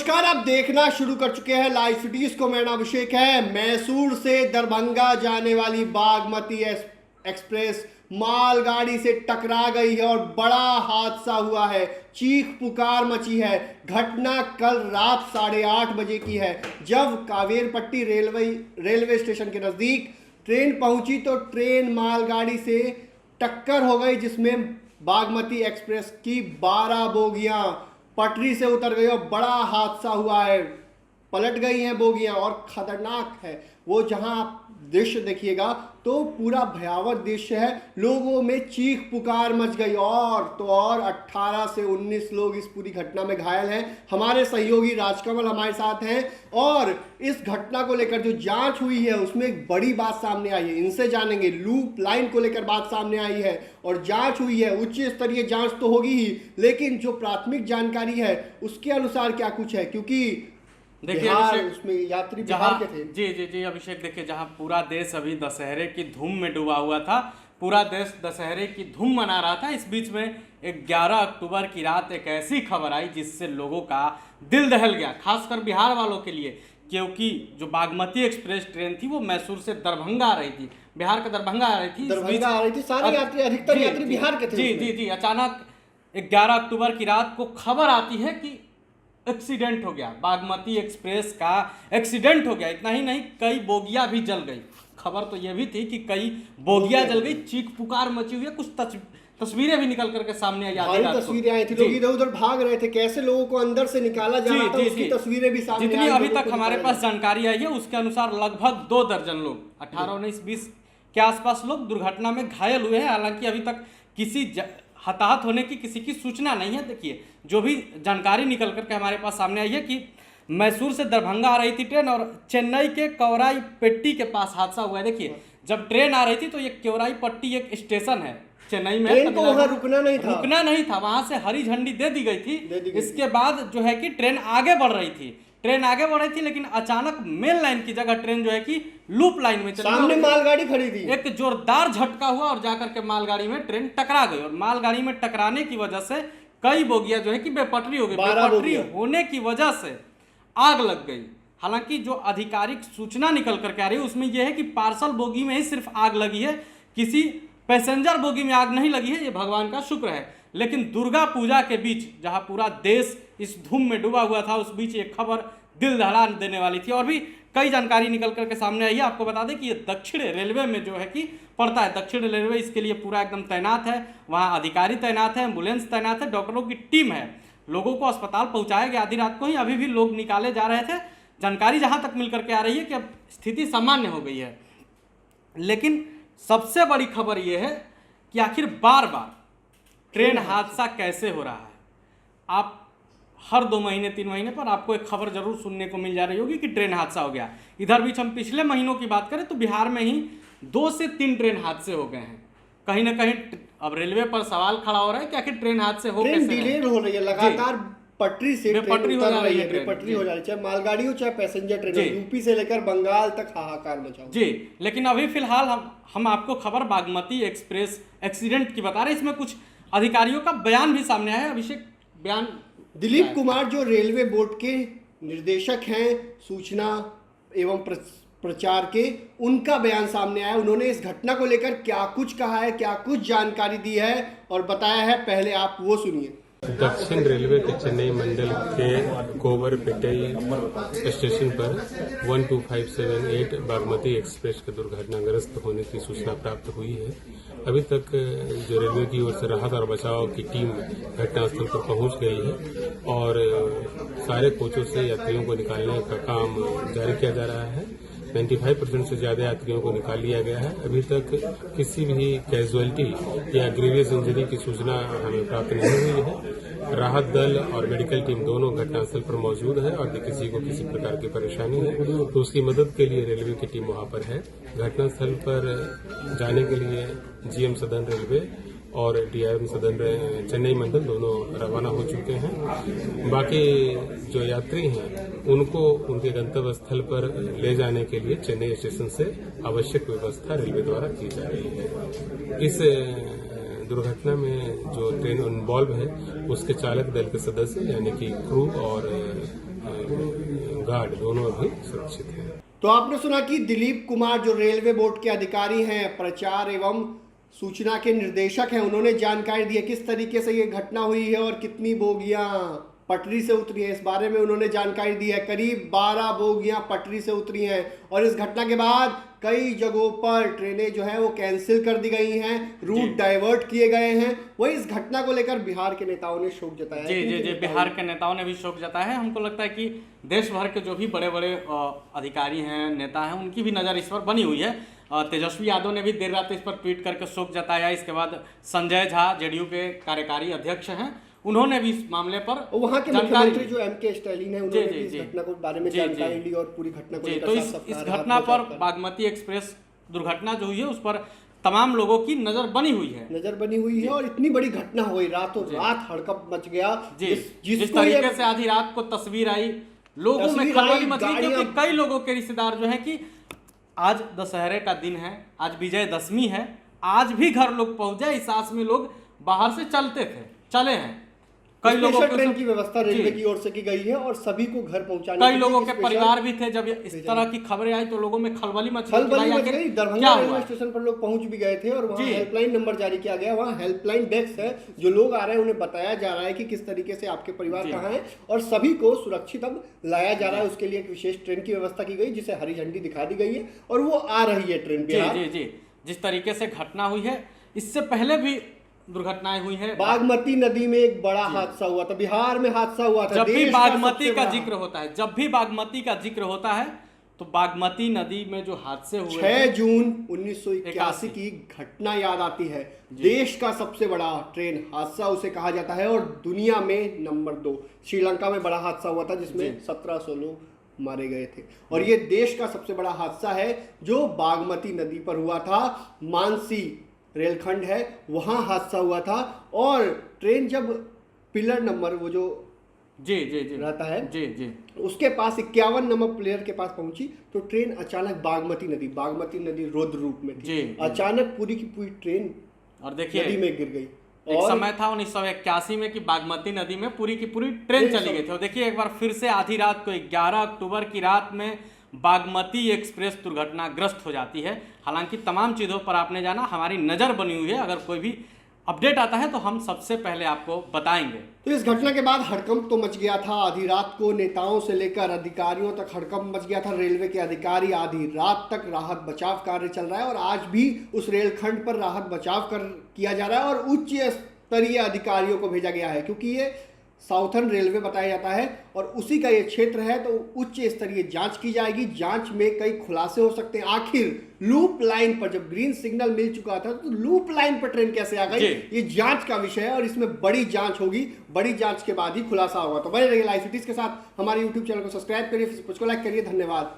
नमस्कार, आप देखना शुरू कर चुके हैं लाइव सिटीज को। मेरा नाम अभिषेक है। मैसूर से दरभंगा जाने वाली बागमती एक्सप्रेस मालगाड़ी से टकरा गई है और बड़ा हादसा हुआ है। चीख पुकार मची है। घटना कल रात 8:30 बजे की है, जब कावेरपट्टी रेलवे स्टेशन के नजदीक ट्रेन पहुंची तो ट्रेन मालगाड़ी से टक्कर हो गई, जिसमें बागमती एक्सप्रेस की 12 बोगियां पटरी से उतर गई और बड़ा हादसा हुआ है। पलट गई हैं बोगियां और खतरनाक है वो। जहां आप दृश्य देखिएगा तो पूरा भयावह दृश्य है। लोगों में चीख पुकार मच गई और 18 से 19 लोग इस पूरी घटना में घायल हैं। हमारे सहयोगी राजकमल हमारे साथ हैं और इस घटना को लेकर जो जांच हुई है उसमें एक बड़ी बात सामने आई है। इनसे जानेंगे। लूप लाइन को लेकर बात सामने आई है और जांच हुई है। उच्च स्तरीय जांच तो होगी ही, लेकिन जो प्राथमिक जानकारी है उसके अनुसार क्या कुछ है, क्योंकि देखिए उसमें यात्री बिहार के थे। जी अभिषेक, देखिए जहां पूरा देश अभी दशहरे की धूम में डूबा हुआ था, पूरा देश दशहरे की धूम मना रहा था, इस बीच में 11 अक्टूबर की रात एक ऐसी खबर आई जिससे लोगों का दिल दहल गया, खासकर बिहार वालों के लिए, क्योंकि जो बागमती एक्सप्रेस ट्रेन थी वो मैसूर से दरभंगा आ रही थी, बिहार का दरभंगा आ रही थी। सारे यात्री, अधिकतर यात्री बिहार के थे। जी अचानक 11 अक्टूबर की रात को खबर आती है कि एक्सीडेंट हो गया, बागमती एक्सप्रेस का एक्सीडेंट हो गया। इतना ही नहीं, कई बोगियां भी जल गई। खबर तो यह भी थी कि कई बोगियां जल गई। चीख पुकार मची हुई है। कुछ तस्वीरें भी निकल करके सामने आई। तस्वीरें आई थी, लोग इधर उधर भाग रहे थे, कैसे लोगों को अंदर से निकाला जा रहा था, उसकी तस्वीरें भी सामने आई। जितनी अभी तक हमारे पास जानकारी आई है उसके अनुसार लगभग 2 दर्जन लोग, 18, 19, 20 के आसपास लोग दुर्घटना में घायल हुए हैं। हालांकि अभी तक किसी हताहत होने की किसी की सूचना नहीं है। देखिए, जो भी जानकारी निकल करके हमारे पास सामने आई है कि मैसूर से दरभंगा आ रही थी ट्रेन और चेन्नई के कवराईपेट्टी के पास हादसा हुआ है। देखिए, जब ट्रेन आ रही थी तो ये कवराईपट्टी एक स्टेशन है चेन्नई में, ट्रेन को वहां रुकना नहीं था, वहां से हरी झंडी दे दी गई थी। इसके बाद जो है कि ट्रेन आगे बढ़ रही थी, लेकिन अचानक मेन लाइन की जगह ट्रेन जो है कि लूप लाइन में चली। सामने मालगाड़ी खड़ी थी। एक जोरदार झटका हुआ और जाकर के मालगाड़ी में ट्रेन टकरा गई और मालगाड़ी में टकराने की वजह से कई बोगियां जो है कि बेपटरी हो गई। बेपटरी होने की वजह से आग लग गई। हालांकि जो आधिकारिक सूचना निकल करके आ रही है उसमें यह है कि पार्सल बोगी में ही सिर्फ आग लगी है, किसी पैसेंजर बोगी में आग नहीं लगी है। ये भगवान का शुक्र है। लेकिन दुर्गा पूजा के बीच जहां पूरा देश इस धूम में डूबा हुआ था, उस बीच एक खबर दिल दहला देने वाली थी और भी कई जानकारी निकल करके सामने आई है। आपको बता दें कि ये दक्षिण रेलवे में जो है कि पड़ता है। दक्षिण रेलवे इसके लिए पूरा एकदम तैनात है। वहाँ अधिकारी तैनात है, एम्बुलेंस तैनात है, डॉक्टरों की टीम है। लोगों को अस्पताल पहुँचाया गया आधी रात को ही। अभी भी लोग निकाले जा रहे थे। जानकारी जहाँ तक मिल करके आ रही है कि अब स्थिति सामान्य हो गई है। लेकिन सबसे बड़ी खबर यह है कि आखिर बार बार ट्रेन हादसा कैसे हो रहा है। आप हर 2 महीने 3 महीने पर आपको एक खबर जरूर सुनने को मिल जा रही होगी कि ट्रेन हादसा हो गया। इधर बीच हम पिछले महीनों की बात करें तो बिहार में ही 2 से 3 ट्रेन हादसे हो गए हैं। कहीं ना कहीं अब रेलवे पर सवाल खड़ा हो रहा है कि आखिर ट्रेन हादसे हो कैसे डिले हो रही है, लगातार पट्टी से बेपटरी हो जा रही है, बेपटरी हो जा रही है, चाहे मालगाड़ी हो चाहे पैसेंजर ट्रेन। यूपी से लेकर बंगाल तक हाहाकार मचा हुआ जी। लेकिन अभी फिलहाल हम आपको खबर बागमती एक्सप्रेस एक्सीडेंट की बता रहे हैं। इसमें कुछ अधिकारियों का बयान भी सामने आया है। अभिषेक, बयान दिलीप कुमार जो रेलवे बोर्ड के निर्देशक हैं सूचना एवं प्रचार के, उनका बयान सामने आया। उन्होंने इस घटना को लेकर क्या कुछ कहा है, क्या कुछ जानकारी दी है और बताया है, पहले आप वो सुनिए। दक्षिण रेलवे के चेन्नई मंडल के कोवरपेट्टी स्टेशन पर 12578 बागमती एक्सप्रेस के दुर्घटनाग्रस्त होने की सूचना प्राप्त हुई है। अभी तक जो रेलवे की ओर से राहत और बचाव की टीम घटनास्थल पर पहुंच गई है और सारे कोचों से यात्रियों को निकालने का काम जारी किया जा रहा है। 95% से ज्यादा यात्रियों को निकाल लिया गया है। अभी तक किसी भी कैजुअलिटी या ग्रीवियस इंजरी की सूचना हमें प्राप्त नहीं हुई है। राहत दल और मेडिकल टीम दोनों घटनास्थल पर मौजूद है और किसी को किसी प्रकार की परेशानी है तो उसकी मदद के लिए रेलवे की टीम वहां पर है। घटनास्थल पर जाने के लिए जीएम सदन रेलवे और डीआरएम सदन चेन्नई मंडल दोनों रवाना हो चुके हैं। बाकी जो यात्री हैं उनको उनके गंतव्य स्थल पर ले जाने के लिए चेन्नई स्टेशन से आवश्यक व्यवस्था रेलवे द्वारा की जा रही है। इस दुर्घटना में जो ट्रेन इन्वॉल्व है उसके चालक दल के सदस्य यानी कि क्रू और गार्ड दोनों अभी सुरक्षित हैं। तो आपने सुना कि दिलीप कुमार जो रेलवे बोर्ड के अधिकारी हैं, प्रचार एवं सूचना के निर्देशक हैं, उन्होंने जानकारी दी है किस तरीके से ये घटना हुई है और कितनी बोगियां पटरी से उतरी है। इस बारे में उन्होंने जानकारी दी है। करीब 12 बोगियां पटरी से उतरी हैं और इस घटना के बाद कई जगहों पर ट्रेनें जो है वो कैंसिल कर दी गई हैं, रूट डाइवर्ट किए गए हैं। वही इस घटना को लेकर बिहार के नेताओं ने शोक जताया है। जी, बिहार के नेताओं ने भी शोक जताया है। हमको लगता है कि देश भर के जो भी बड़े बड़े अधिकारी हैं, नेता हैं, उनकी भी नज़र इस पर बनी हुई है। तेजस्वी यादव ने भी देर रात इस पर ट्वीट करके शोक जताया। इसके बाद संजय झा जेडीयू के कार्यकारी अध्यक्ष हैं, उन्होंने भी इस मामले पर वहां के मुख्यमंत्री जो एमके स्टालिन है, उन्होंने भी इस घटना को बारे में जानकारी ली और पूरी घटना को लेकर तो इस घटना पर बागमती एक्सप्रेस दुर्घटना जो हुई है उस पर तमाम लोगों की नजर बनी हुई है और इतनी बड़ी घटना हुई, रातों रात हड़कंप मच गया। जिस तरीके से आधी रात को तस्वीर आई, लोगों में खलबली मच गई, क्योंकि कई लोगों के रिश्तेदार जो है कि आज दशहरे का दिन है, आज विजयदशमी है, आज भी घर लोग पहुंच जाए इस आस में लोग बाहर से चले हैं। कई लोगों को ट्रेन की व्यवस्था रेलवे की ओर से की गई है और सभी को घर पहुंचाने कई लोगों के परिवार भी थे। जब इस तरह की खबरें आई तो लोगों में खलबली मच गई। दरभंगा रेलवे स्टेशन पर लोग पहुंच भी गए थे और वहाँ हेल्पलाइन नंबर जारी किया गया। वहाँ हेल्पलाइन डेस्क है, जो लोग आ रहे हैं उन्हें बताया जा रहा है कि किस तरीके से आपके परिवार कहाँ है और सभी को सुरक्षित अब लाया जा रहा है। उसके लिए एक विशेष ट्रेन की व्यवस्था की गई जिसे हरी झंडी दिखा दी गई है और वो आ रही है ट्रेन बिहार। जी, जिस तरीके से घटना हुई है, इससे पहले भी दुर्घटनाएं हुई हैं। बागमती नदी में एक बड़ा हादसा हुआ था, बिहार में हादसा हुआ था। जब भी बागमती का जिक्र होता है, तो बागमती नदी में जो हादसे हुए 6 जून 1981 की घटना याद आती है। देश का सबसे बड़ा ट्रेन हादसा उसे कहा जाता है और दुनिया में नंबर 2। श्रीलंका में बड़ा हादसा हुआ था जिसमें 1700 लोग मारे गए थे और ये देश का सबसे बड़ा हादसा है जो बागमती नदी पर हुआ था। मानसी रेलखंड है, वहां हादसा हुआ था और ट्रेन जब पिलर नंबर वो जो रहता है उसके पास 51 नंबर प्लेयर के पास पहुंची तो ट्रेन अचानक बागमती नदी रौद्र रूप में थी। अचानक पूरी की पूरी ट्रेन और देखिए नदी में गिर गई। एक समय था 1981 में कि बागमती नदी में पूरी की पूरी ट्रेन चली गई थी। और देखिए एक बार फिर से आधी रात को 11 अक्टूबर की रात में बागमती एक्सप्रेस दुर्घटनाग्रस्त हो जाती है। हालांकि तमाम चीज़ों पर आपने जाना, हमारी नज़र बनी हुई है। अगर कोई भी अपडेट आता है तो हम सबसे पहले आपको बताएंगे। तो इस घटना के बाद हड़कंप तो मच गया था। आधी रात को नेताओं से लेकर अधिकारियों तक हड़कंप मच गया था। रेलवे के अधिकारी आधी रात तक राहत बचाव कार्य चल रहा है और आज भी उस रेलखंड पर राहत बचाव किया जा रहा है और उच्च स्तरीय अधिकारियों को भेजा गया है क्योंकि ये साउथर्न रेलवे बताया जाता है और उसी का ये क्षेत्र है। तो उच्च स्तरीय जांच की जाएगी। जांच में कई खुलासे हो सकते हैं। आखिर लूप लाइन पर जब ग्रीन सिग्नल मिल चुका था तो लूप लाइन पर ट्रेन कैसे आ गई, ये जांच का विषय है और इसमें बड़ी जांच होगी। बड़ी जांच के बाद ही खुलासा होगा। तो बने रहिए लाइव सिटीज के साथ। हमारे यूट्यूब चैनल को सब्सक्राइब करिए, फेसबुक को लाइक करिए। धन्यवाद।